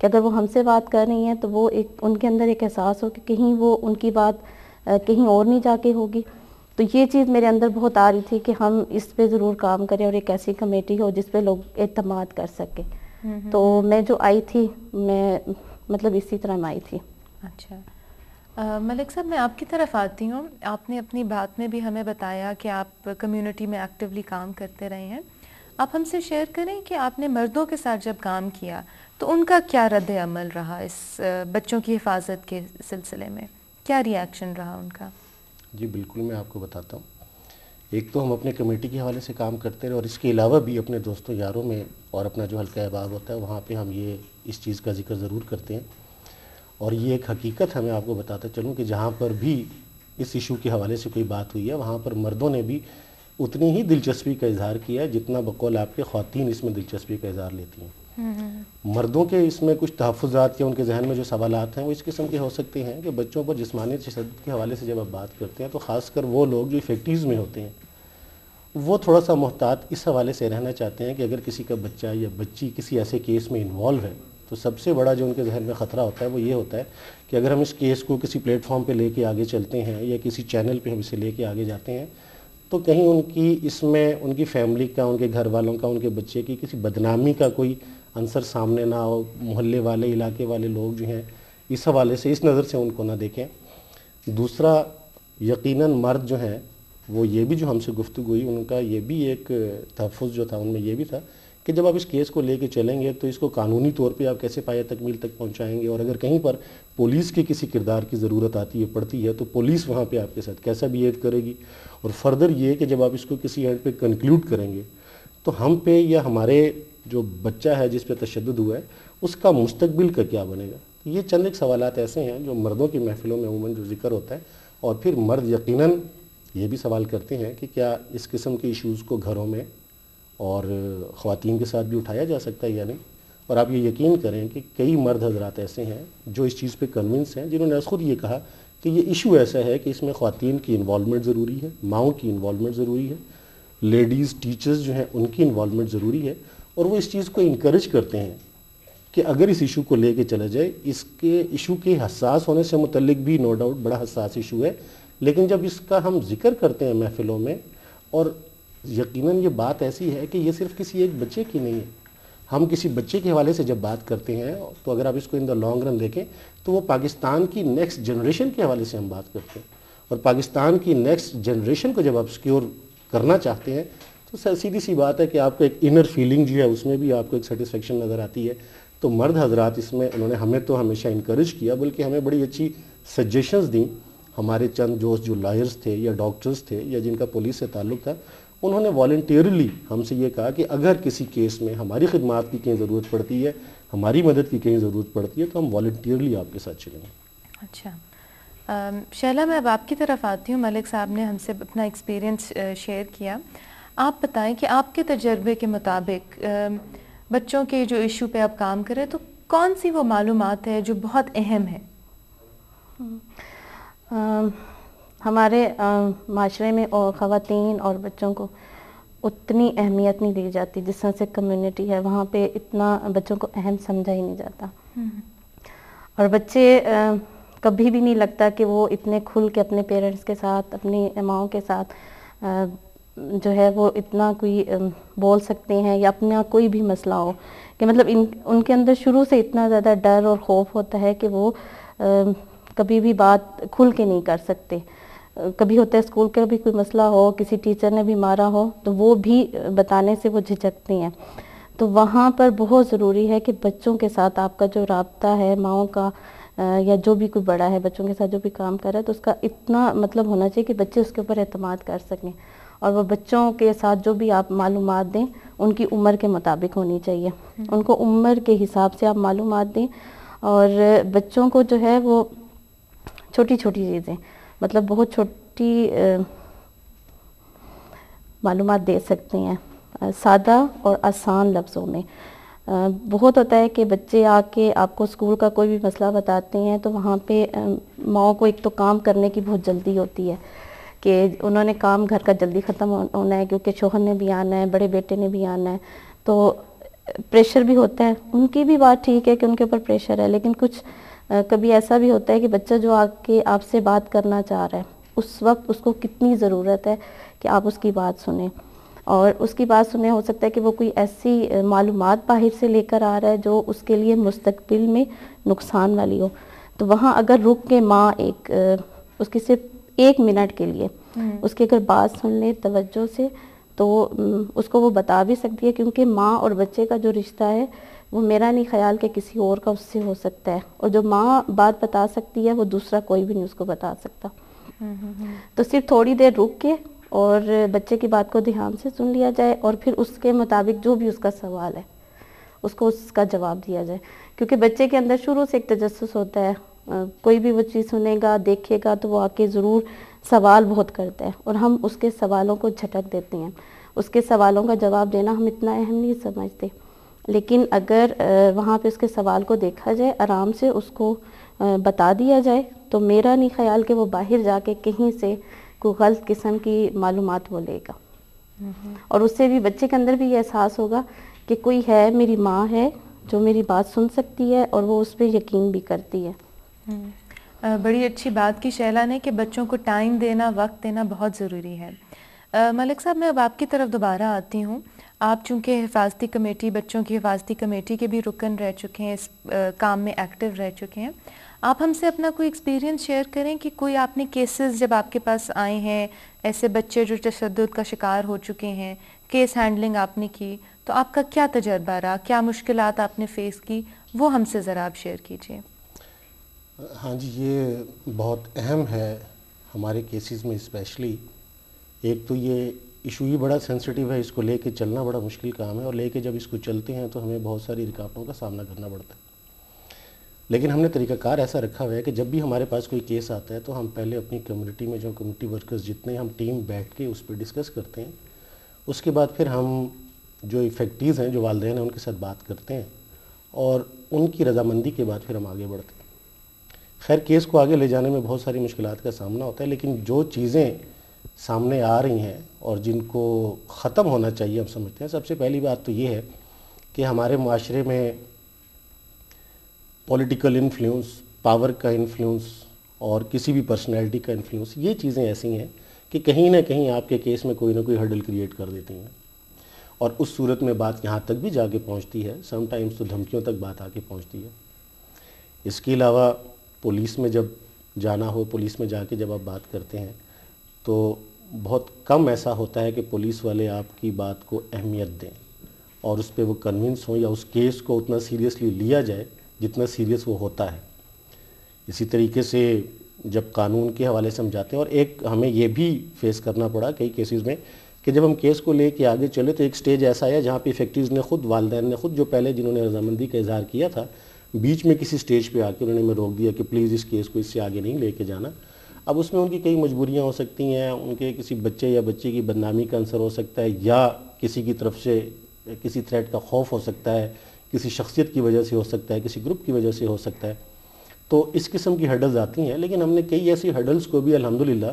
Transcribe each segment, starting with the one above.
کہ اگر وہ ہم سے بات کر رہی ہیں تو وہ ان کے اندر ایک احساس ہو کہ کہیں وہ ان کی بات کہیں اور نہیں جا کے ہوگی. تو یہ چیز میرے اندر بہت آ رہی تھی کہ ہم اس پہ ضرور کام کریں اور ایک ایسی کمیٹی ہو جس پہ لوگ اعتماد کر سکیں. تو میں جو آئی تھی میں مطلب اسی طرح میں آئی تھی. اچھا ملک صاحب میں آپ کی طرف آتی ہوں. آپ نے اپنی بات میں بھی ہمیں بتایا کہ آپ کمیونٹی میں ایکٹیولی کام کرتے رہے ہیں. آپ ہم سے شیئر کریں کہ آپ نے مردوں کے ساتھ جب کام کیا تو ان کا کیا رد عمل رہا اس بچوں کی حفاظت کے سلسلے میں, کیا ری ایکشن رہا ان کا؟ جی بالکل, میں آپ کو بتاتا ہوں. ایک تو ہم اپنے کمیٹی کے حوالے سے کام کرتے رہے اور اس کے علاوہ بھی اپنے دوستوں یاروں میں اور اپنا جو حلقہ احباب ہوتا ہے وہاں پہ ہم اس چیز کا ذکر ضرور کرتے ہیں. اور یہ ایک حقیقت ہے, میں آپ کو بتاتا چلوں کہ جہاں پر بھی اس ایشو کے حوالے سے کوئی بات ہوئی ہے وہاں پر مردوں نے بھی اتنی ہی دلچسپی کا اظہار کیا ہے جتنا بقول آپ کے خواتین اس میں دلچسپی کا اظہار لیتی ہیں. مردوں کے اس میں کچھ تحفظات یا ان کے ذہن میں جو سوالات ہیں وہ اس قسم کے ہو سکتے ہیں کہ بچوں پر جسمانی تشدد کے حوالے سے جب آپ بات کرتے ہیں تو خاص کر وہ لوگ جو فیکٹریز میں ہوتے ہیں وہ تھوڑا سا محتاط اس حوالے سے رہنا چاہتے ہیں کہ اگر کسی کا بچہ یا بچی کسی ایسے کیس میں انوالو ہے تو سب سے بڑا جو ان کے ذہن میں خطرہ ہوتا ہے وہ یہ ہوتا ہے کہ اگر ہم اس کیس کو کسی پلیٹ فارم پہ لے کے آگے چلتے ہیں یا کسی چینل پہ ہم اسے لے کے آگے جاتے ہیں تو کہیں ان کی اس میں ان کی فیملی کا, ان کے گھر والوں کا, ان کے بچے کی کسی بدنامی کا کوئی عنصر سامنے نہ ہو, محلے والے علاقے والے لوگ جو ہیں اس حوالے سے اس نظر سے ان کو نہ دیکھیں. دوسرا یقیناً مرد جو ہیں وہ یہ بھی جو ہم سے گفتگو ہوئی ان کا یہ بھی ایک تحفظ جو تھا ان میں یہ بھی تھا کہ جب آپ اس کیس کو لے کے چلیں گے تو اس کو قانونی طور پہ آپ کیسے پایہ تکمیل تک پہنچائیں گے, اور اگر کہیں پر پولیس کے کسی کردار کی ضرورت آتی ہے پڑتی ہے تو پولیس وہاں پہ آپ کے ساتھ کیسا بیہیو کرے گی. اور فردر یہ کہ جب آپ اس کو کسی اینڈ پہ کنکلوڈ کریں گے تو ہم پہ یا ہمارے جو بچہ ہے جس پہ تشدد ہوا ہے اس کا مستقبل کا کیا بنے گا. یہ چند ایک سوالات ایسے ہیں جو مردوں کی محفلوں میں عموماً جو ذکر ہوتا ہے, اور پھر مرد یقیناً یہ بھی سوال کرتے ہیں کہ کیا اس قسم کے ایشوز کو گھروں میں اور خواتین کے ساتھ بھی اٹھایا جا سکتا ہے یا نہیں. اور آپ یہ یقین کریں کہ کئی مرد حضرات ایسے ہیں جو اس چیز پہ کنونس ہیں جنہوں نے خود یہ کہا کہ یہ ایشو ایسا ہے کہ اس میں خواتین کی انوالومنٹ ضروری ہے, ماؤں کی انوالومنٹ ضروری ہے, لیڈیز ٹیچرز جو ہیں ان کی انوالومنٹ ضروری ہے, اور وہ اس چیز کو انکریج کرتے ہیں کہ اگر اس ایشو کو لے کے چلا جائے. اس کے ایشو کے حساس ہونے سے متعلق بھی نو ڈاؤٹ بڑا حساس ایشو ہے, لیکن جب اس کا ہم ذکر کرتے ہیں محفلوں میں, اور یقیناً یہ بات ایسی ہے کہ یہ صرف کسی ایک بچے کی نہیں ہے, ہم کسی بچے کے حوالے سے جب بات کرتے ہیں تو اگر آپ اس کو ان دا لانگ رن دیکھیں تو وہ پاکستان کی نیکسٹ جنریشن کے حوالے سے ہم بات کرتے ہیں, اور پاکستان کی نیکسٹ جنریشن کو جب آپ سیکیور کرنا چاہتے ہیں تو سیدھی سی بات ہے کہ آپ کو ایک انر فیلنگ جو ہے اس میں بھی آپ کو ایک سیٹسفیکشن نظر آتی ہے. تو مرد حضرات اس میں انہوں نے ہمیں تو ہمیشہ انکریج کیا, بلکہ ہمیں بڑی اچھی سجیشنز دیں. ہمارے چند دوست جو لائرز تھے یا ڈاکٹرز تھے یا جن کا پولیس سے تعلق تھا, انہوں نے والنٹیرلی ہم سے یہ کہا کہ اگر کسی کیس میں ہماری خدمات کی کہیں ضرورت پڑتی ہے, ہماری مدد کی کہیں ضرورت پڑتی ہے تو ہم والنٹیرلی آپ کے ساتھ چلیں گے. اچھا شیلا, میں اب آپ کی طرف آتی ہوں. ملک صاحب نے ہم سے اپنا ایکسپیرینس شیئر کیا. آپ بتائیں کہ آپ کے تجربے کے مطابق بچوں کے جو ایشو پہ آپ کام کریں تو کون سی وہ معلومات ہے جو بہت اہم ہے؟ ہمارے معاشرے میں خواتین اور بچوں کو اتنی اہمیت نہیں دی جاتی. جس طرح سے کمیونٹی ہے وہاں پہ اتنا بچوں کو اہم سمجھا ہی نہیں جاتا, اور بچے کبھی بھی نہیں لگتا کہ وہ اتنے کھل کے اپنے پیرنٹس کے ساتھ, اپنی ماؤں کے ساتھ جو ہے وہ اتنا کوئی بول سکتے ہیں, یا اپنا کوئی بھی مسئلہ ہو کہ مطلب ان کے اندر شروع سے اتنا زیادہ ڈر اور خوف ہوتا ہے کہ وہ کبھی بھی بات کھل کے نہیں کر سکتے. کبھی ہوتا ہے اسکول کا بھی کوئی مسئلہ ہو, کسی ٹیچر نے بھی مارا ہو تو وہ بھی بتانے سے وہ جھجکتے ہیں. تو وہاں پر بہت ضروری ہے کہ بچوں کے ساتھ آپ کا جو رابطہ ہے ماؤں کا, یا جو بھی کوئی بڑا ہے بچوں کے ساتھ جو بھی کام کر رہا ہے, تو اس کا اتنا مطلب ہونا چاہیے کہ بچے اس کے اوپر اعتماد کر سکیں, اور وہ بچوں کے ساتھ جو بھی آپ معلومات دیں ان کی عمر کے مطابق ہونی چاہیے. ان کو عمر کے حساب سے آپ معلومات دیں, اور بچوں کو جو ہے وہ چھوٹی چھوٹی چیزیں مطلب بہت چھوٹی معلومات دے سکتے ہیں, سادہ اور آسان لفظوں میں. بہت ہوتا ہے کہ بچے آ کے آپ کو اسکول کا کوئی بھی مسئلہ بتاتے ہیں تو وہاں پہ ماؤں کو ایک تو کام کرنے کی بہت جلدی ہوتی ہے کہ انہوں نے کام گھر کا جلدی ختم ہونا ہے, کیونکہ شوہر نے بھی آنا ہے, بڑے بیٹے نے بھی آنا ہے. تو پریشر بھی ہوتا ہے, ان کی بھی بات ٹھیک ہے کہ ان کے اوپر پریشر ہے, لیکن کچھ کبھی ایسا بھی ہوتا ہے کہ بچہ جو آ کے آپ سے بات کرنا چاہ رہا ہے, اس وقت اس کو کتنی ضرورت ہے کہ آپ اس کی بات سنیں, اور اس کی بات سنیں, ہو سکتا ہے کہ وہ کوئی ایسی معلومات باہر سے لے کر آ رہا ہے جو اس کے لیے مستقبل میں نقصان والی ہو. تو وہاں اگر رک کے ماں اس کی صرف 1 منٹ کے لیے اس کی اگر بات سن لے توجہ سے, تو اس کو وہ بتا بھی سکتی ہے, کیونکہ ماں اور بچے کا جو رشتہ ہے وہ میرا نہیں خیال کہ کسی اور کا اس سے ہو سکتا ہے, اور جو ماں بات بتا سکتی ہے وہ دوسرا کوئی بھی نہیں اس کو بتا سکتا. تو صرف تھوڑی دیر رک کے اور بچے کی بات کو دھیان سے سن لیا جائے, اور پھر اس کے مطابق جو بھی اس کا سوال ہے اس کو اس کا جواب دیا جائے, کیونکہ بچے کے اندر شروع سے ایک تجسس ہوتا ہے, کوئی بھی وہ چیز سنے گا دیکھے گا تو وہ آ کے ضرور سوال بہت کرتا ہے, اور ہم اس کے سوالوں کو جھٹک دیتے ہیں, اس کے سوالوں کا جواب دینا ہم اتنا اہم نہیں سمجھتے. لیکن اگر وہاں پہ اس کے سوال کو دیکھا جائے, آرام سے اس کو بتا دیا جائے, تو میرا نہیں خیال کہ وہ باہر جا کے کہیں سے کوئی غلط قسم کی معلومات وہ لے گا. اور اس سے بھی بچے کے اندر بھی یہ احساس ہوگا کہ کوئی ہے, میری ماں ہے جو میری بات سن سکتی ہے, اور وہ اس پہ یقین بھی کرتی ہے. بڑی اچھی بات کی شیلا نے کہ بچوں کو ٹائم دینا, وقت دینا بہت ضروری ہے. ملک صاحب, میں اب آپ کی طرف دوبارہ آتی ہوں. آپ چونکہ حفاظتی کمیٹی, بچوں کی حفاظتی کمیٹی کے بھی رکن رہ چکے ہیں, اس کام میں ایکٹیو رہ چکے ہیں, آپ ہم سے اپنا کوئی ایکسپیرینس شیئر کریں کہ کوئی آپ نے کیسز جب آپ کے پاس آئے ہیں, ایسے بچے جو تشدد کا شکار ہو چکے ہیں, کیس ہینڈلنگ آپ نے کی, تو آپ کا کیا تجربہ رہا, کیا مشکلات آپ نے فیس کی, وہ ہم سے ذرا آپ شیئر کیجیے. ہاں جی, یہ بہت اہم ہے ہمارے کیسز میں اسپیشلی. ایک تو یہ ایشو ہی بڑا سینسٹیو ہے, اس کو لے کے چلنا بڑا مشکل کام ہے, اور لے کے جب اس کو چلتے ہیں تو ہمیں بہت ساری رکاوٹوں کا سامنا کرنا پڑتا ہے. لیکن ہم نے طریقہ کار ایسا رکھا ہوا ہے کہ جب بھی ہمارے پاس کوئی کیس آتا ہے تو ہم پہلے اپنی کمیونٹی میں جو کمیونٹی ورکرز جتنے ہم ٹیم بیٹھ کے اس پہ ڈسکس کرتے ہیں, اس کے بعد پھر ہم جو افیکٹیوز ہیں, جو والدین ہیں, ان کے ساتھ بات کرتے ہیں, اور ان کی رضامندی کے بعد پھر ہم آگے بڑھتے ہیں. خیر, کیس کو آگے لے جانے میں بہت ساری مشکلات کا سامنا ہوتا ہے, لیکن جو چیزیں سامنے آ رہی ہیں اور جن کو ختم ہونا چاہیے ہم سمجھتے ہیں. سب سے پہلی بات تو یہ ہے کہ ہمارے معاشرے میں پولیٹیکل انفلوئنس, پاور کا انفلوئنس, اور کسی بھی پرسنالٹی کا انفلوئنس, یہ چیزیں ایسی ہیں کہ کہیں نہ کہیں آپ کے کیس میں کوئی نہ کوئی ہرڈل کریٹ کر دیتی ہیں, اور اس صورت میں بات یہاں تک بھی جا کے پہنچتی ہے, سم ٹائمز تو دھمکیوں تک بات آ کے پہنچتی ہے. اس کے علاوہ پولیس میں جب جانا ہو, پولیس میں جا کے جب آپ بات کرتے ہیں تو بہت کم ایسا ہوتا ہے کہ پولیس والے آپ کی بات کو اہمیت دیں اور اس پہ وہ کنونس ہوں, یا اس کیس کو اتنا سیریسلی لیا جائے جتنا سیریس وہ ہوتا ہے. اسی طریقے سے جب قانون کے حوالے سے ہم جاتے ہیں, اور ایک ہمیں یہ بھی فیس کرنا پڑا کئی کیسز میں کہ جب ہم کیس کو لے کے آگے چلے تو ایک سٹیج ایسا آیا جہاں پہ افیکٹیوز نے خود, والدین نے خود, جو پہلے جنہوں نے رضامندی کا اظہار کیا تھا, بیچ میں کسی سٹیج پہ آ کے انہوں نے ہمیں روک دیا کہ پلیز اس کیس کو اس سے آگے نہیں لے کے جانا. اب اس میں ان کی کئی مجبوریاں ہو سکتی ہیں, ان کے کسی بچے یا بچی کی بدنامی کا عنصر ہو سکتا ہے, یا کسی کی طرف سے کسی تھریٹ کا خوف ہو سکتا ہے, کسی شخصیت کی وجہ سے ہو سکتا ہے, کسی گروپ کی وجہ سے ہو سکتا ہے. تو اس قسم کی ہرڈلز آتی ہیں, لیکن ہم نے کئی ایسی ہرڈلز کو بھی الحمدللہ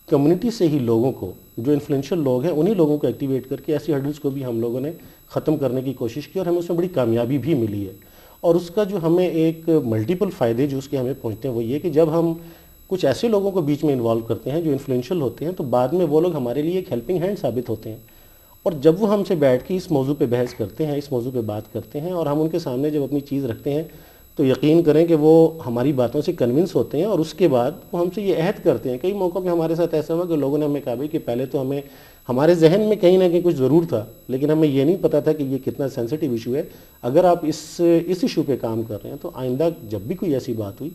کمیونٹی سے ہی لوگوں کو, جو انفلوئنشل لوگ ہیں, انہی لوگوں کو ایکٹیویٹ کر کے ایسی ہرڈلز کو بھی ہم لوگوں نے ختم کرنے کی کوشش کی, اور ہمیں اس میں بڑی کامیابی بھی ملی ہے. اور اس کا جو ہمیں ایک ملٹیپل فائدے جو اس کے ہمیں پہنچتے ہیں وہ یہ کہ جب ہم کچھ ایسے لوگوں کو بیچ میں انوالو کرتے ہیں جو انفلوئنشل ہوتے ہیں, تو بعد میں وہ لوگ ہمارے لیے ایک ہیلپنگ ہینڈ ثابت ہوتے ہیں. اور جب وہ ہم سے بیٹھ کے اس موضوع پہ بحث کرتے ہیں, اس موضوع پہ بات کرتے ہیں, اور ہم ان کے سامنے جب اپنی چیز رکھتے ہیں, تو یقین کریں کہ وہ ہماری باتوں سے کنونس ہوتے ہیں, اور اس کے بعد وہ ہم سے یہ عہد کرتے ہیں. کئی موقعوں پہ ہمارے ساتھ ایسا ہوا کہ لوگوں نے ہمیں کہا بھائی کہ پہلے تو ہمارے ذہن میں کہیں نہ کہیں کچھ ضرور تھا, لیکن ہمیں یہ نہیں پتا تھا کہ یہ کتنا سینسٹیو ایشو ہے. اگر آپ اس ایشو پہ کام کر رہے ہیں تو آئندہ جب بھی کوئی ایسی بات ہوئی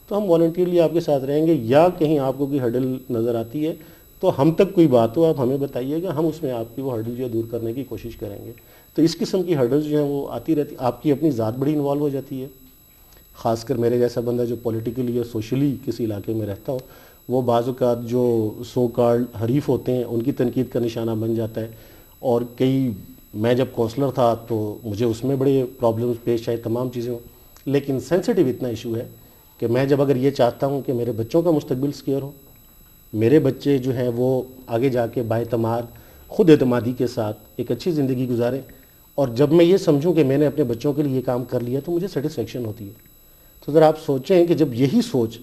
تو ہم والنٹیئرلی آپ کے ساتھ رہیں گے, یا کہیں آپ کو کوئی ہرڈل نظر آتی ہے تو ہم تک کوئی بات ہو آپ ہمیں بتائیے گا, ہم اس میں آپ کی وہ ہرڈل جو ہے دور کرنے کی کوشش کریں گے. تو اس قسم کی ہرڈلز جو ہیں وہ آتی رہتی. آپ کی اپنی ذات بڑی انوالو ہو جاتی ہے, خاص کر میرے جیسا بندہ جو پولیٹیکلی یا سوشلی کسی علاقے میں رہتا ہو, وہ بعض اوقات جو سو کالڈ حریف ہوتے ہیں ان کی تنقید کا نشانہ بن جاتا ہے. اور میں جب کونسلر تھا تو مجھے اس میں بڑے پرابلمز پیش آئے, تمام چیزیں ہوں, لیکن سینسٹیو اتنا ایشو ہے کہ میں جب اگر یہ چاہتا ہوں کہ میرے بچوں کا مستقبل سکیور ہو, میرے بچے جو ہیں وہ آگے جا کے بااعتماد, خود اعتمادی کے ساتھ ایک اچھی زندگی گزاریں, اور جب میں یہ سمجھوں کہ میں نے اپنے بچوں کے لیے یہ کام کر لیا تو مجھے سیٹسفیکشن ہوتی ہے. تو ذرا آپ سوچیں کہ جب یہی سوچ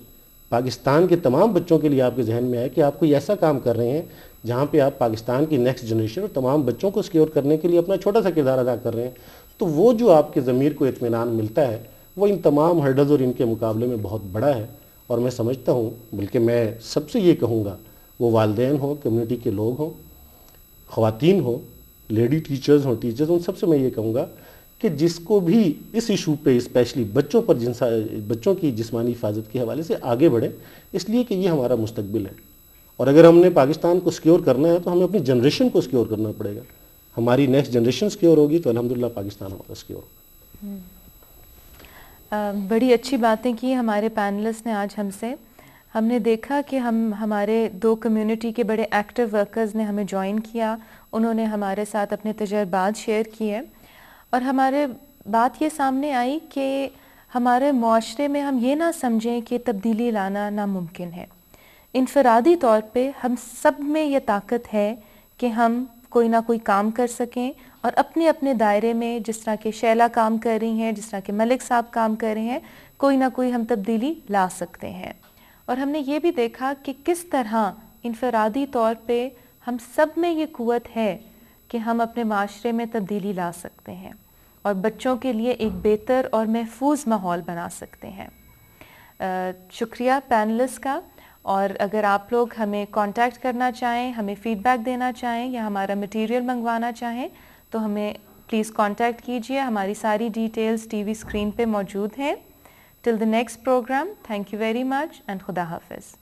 پاکستان کے تمام بچوں کے لیے آپ کے ذہن میں آئے کہ آپ کوئی ایسا کام کر رہے ہیں جہاں پہ آپ پاکستان کی نیکسٹ جنریشن اور تمام بچوں کو سیکیور کرنے کے لیے اپنا چھوٹا سا کردار ادا کر رہے ہیں, تو وہ جو آپ کے ضمیر کو اطمینان ملتا ہے وہ ان تمام ہرڈلز اور ان کے مقابلے میں بہت بڑا ہے. اور میں سمجھتا ہوں, بلکہ میں سب سے یہ کہوں گا, وہ والدین ہوں, کمیونٹی کے لوگ ہوں, خواتین ہوں, لیڈی ٹیچرز ہوں, ٹیچرز, ان سب سے میں یہ کہوں گا کہ جس کو بھی اس ایشو پہ اسپیشلی بچوں پر بچوں کی جسمانی حفاظت کے حوالے سے آگے بڑھیں, اس لیے کہ یہ ہمارا مستقبل ہے. اور اگر ہم نے پاکستان کو سیکیور کرنا ہے تو ہمیں اپنی جنریشن کو سیکیور کرنا پڑے گا. ہماری نیکسٹ جنریشن سیکیور ہوگی تو الحمدللہ پاکستان ہمارا سیکیور ہوگا. بڑی اچھی باتیں کی ہمارے پینلسٹ نے آج ہم سے. ہم نے دیکھا کہ ہمارے 2 کمیونٹی کے بڑے ایکٹیو ورکرز نے ہمیں جوائن کیا, انہوں نے ہمارے ساتھ اپنے تجربات شیئر کیے, اور ہمارے بات یہ سامنے آئی کہ ہمارے معاشرے میں ہم یہ نہ سمجھیں کہ تبدیلی لانا ناممکن ہے. انفرادی طور پہ ہم سب میں یہ طاقت ہے کہ ہم کوئی نہ کوئی کام کر سکیں, اور اپنے اپنے دائرے میں, جس طرح کہ شیلا کام کر رہی ہیں, جس طرح کہ ملک صاحب کام کر رہے ہیں, کوئی نہ کوئی ہم تبدیلی لا سکتے ہیں. اور ہم نے یہ بھی دیکھا کہ کس طرح انفرادی طور پہ ہم سب میں یہ قوت ہے کہ ہم اپنے معاشرے میں تبدیلی لا سکتے ہیں اور بچوں کے لیے ایک بہتر اور محفوظ ماحول بنا سکتے ہیں. شکریہ پینلسٹ کا. اور اگر آپ لوگ ہمیں کانٹیکٹ کرنا چاہیں, ہمیں فیڈ بیک دینا چاہیں یا ہمارا مٹیریل منگوانا چاہیں تو ہمیں پلیز کانٹیکٹ کیجیے. ہماری ساری ڈیٹیلز ٹی وی اسکرین پہ موجود ہیں. Till the next programme, thank you very much and خدا حافظ.